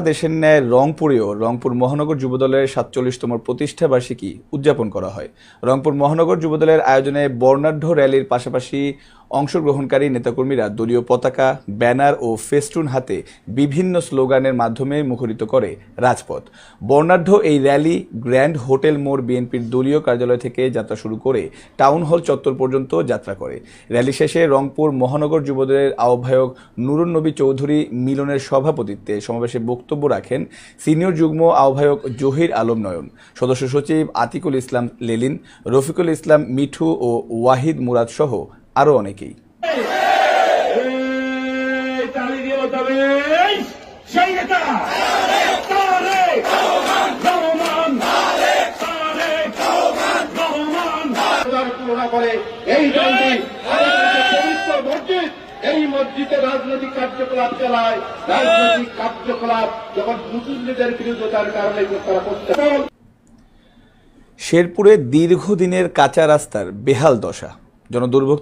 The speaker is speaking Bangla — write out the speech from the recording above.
দেশের ন্যায় রংপুর মহানগর যুবদলের ৪৭তম প্রতিষ্ঠা বার্ষিকী উদযাপন করা হয়। রংপুর মহানগর যুবদলের আয়োজনে বর্ণাঢ্য র্যালির পাশাপাশি অংশগ্রহণকারী নেতাকর্মীরা দলীয় পতাকা, ব্যানার ও ফেস্টুন হাতে বিভিন্ন স্লোগানের মাধ্যমে মুখরিত করে রাজপথ। বর্ণাঢ্য এই র্যালি গ্র্যান্ড হোটেল মোড় বিএনপির দলীয় কার্যালয় থেকে যাত্রা শুরু করে টাউন হল চত্বর পর্যন্ত যাত্রা করে। র্যালি শেষে রংপুর মহানগর যুবদলের আহ্বায়ক নুরুন নবী চৌধুরী মিলনের সভাপতিত্বে সমাবেশে বক্তব্য রাখেন সিনিয়র যুগ্ম আহ্বায়ক জহির আলম নয়ন, সদস্য সচিব আতিকুল ইসলাম লেলিন, রফিকুল ইসলাম মিঠু ও ওয়াহিদ মুরাদ সহ আরও অনেকেই। এই মসজিদে রাজনৈতিক কার্যকলাপ চালায়, রাজনৈতিক কার্যকলাপ যখন মুসলিমদের বিরোধিতার কারণে তারা করতে। শেরপুরে দীর্ঘদিনের কাঁচা রাস্তার বেহাল দশা, জনদুর্ভোগ